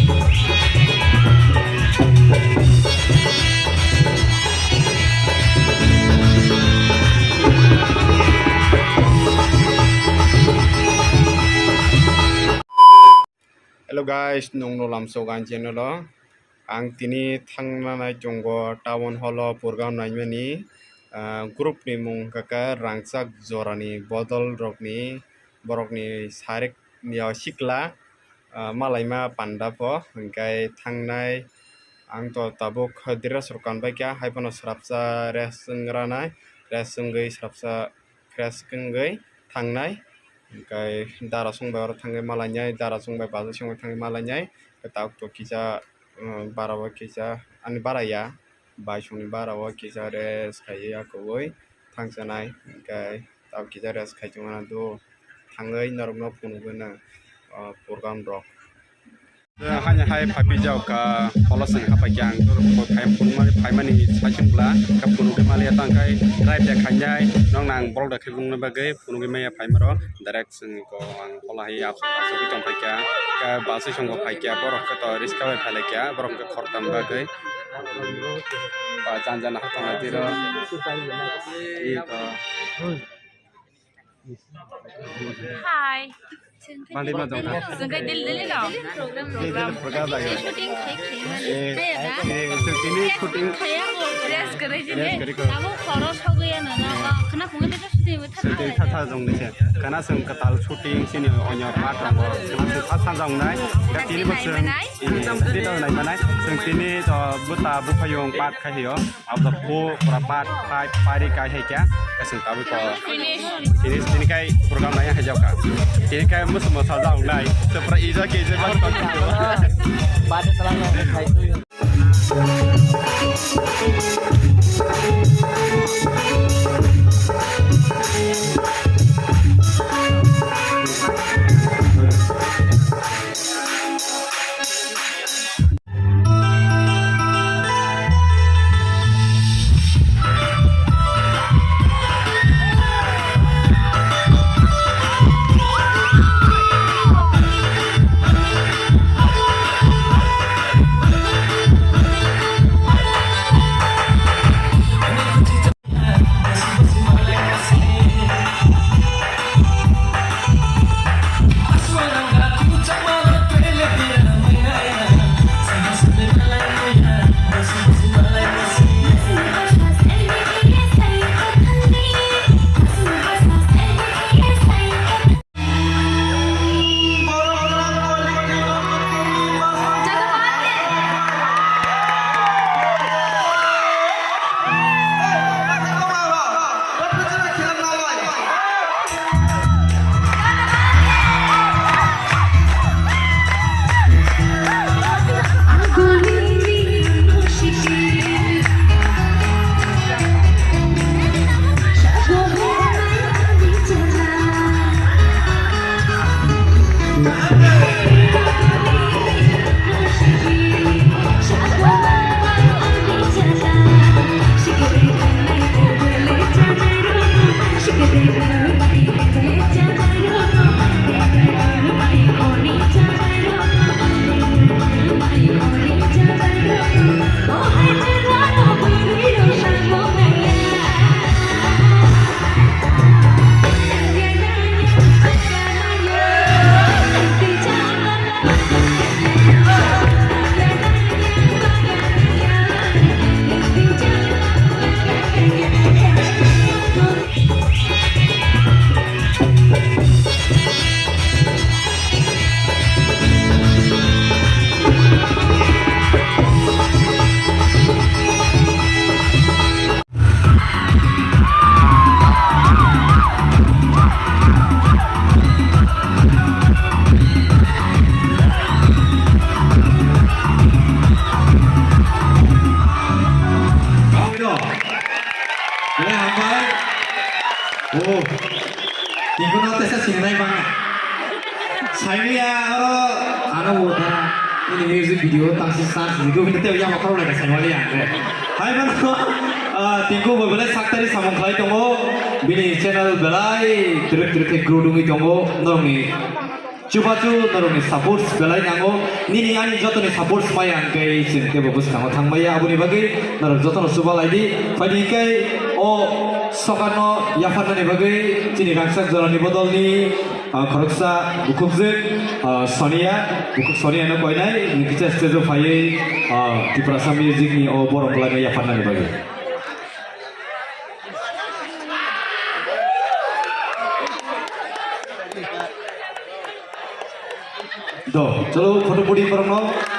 Hello guys, nung nulam sogan channel ang tini thangnanai chongo town hall Purgaon naimani group ni mung kaka rangchak jorani bodol rokni borokni sarek niya sikla malaima panda po hingkai thangnai ang to tabuk dress rokan bai kya haipono srapsa resngranai resngei srapsa crash kengei thangnai hingkai dara songbai oro thangai malanyai dara songbai baja songbai thangai malanyai ketak to kisa barawa kisa ani baraya bai songni barawa kisa res khaiye akoi thangsanai hingkai tab kisa res khaijongna do thangai norokno phunugna Purgaon rok hanya hai papi jau ka polosan apa yang paim pun mari paimani sachin bla ka punu ke malia tangkai right ya khanyai nong nang bol da khung na bagai punu ke maya paimaro direct sing ko ang polahi ap so ki tong paikya ka base song ko paikya borok ka to riska bai phalekya borok ka khortam bagai pa janjana ha tong tiro Hi. Mandi ma jong ka Sungkai dil dong. program lagi Shooting kai ini shooting kaya mo rest करे जिने अब खरस हो गया ना खाना खुंगे तो shooting में shooting tha jong ni se kana sung katal shooting sini onyor pat rong kana tha tha jong nai ka tini bo sung ini to nai manai sung tini to buta bu phayong pat kha hiyo ab da po pra pat pai pari kai he kya ka sung ta bu ko finish tini kai program nai ha jau ka tini kai mus mo sa jong nai to pra ija ke je ba ko ba de talang na khai tu Ibu nanti saya sinai bang. Saya aro ano udah ini music video tangsi stars video kita yang mau kalau lagi saya lihat. Hai bang, tinggu berbela saktari samong kali tunggu bini channel belai terus kerudung itu tunggu normi Cuba-cu narungni support belai nango nini ani jotoni support mai angkai sinte bobus kango thangmaya abuni bagi narung jotono subalai padi kai o sokano yafanani bagi chini rangsak jorani bodolni khoroksa bukubjek Sonia bukuk Sonia no koinai nikicha stage phai Tripura music ni o borong pelani yafanani bagi do chalo photo bodi parang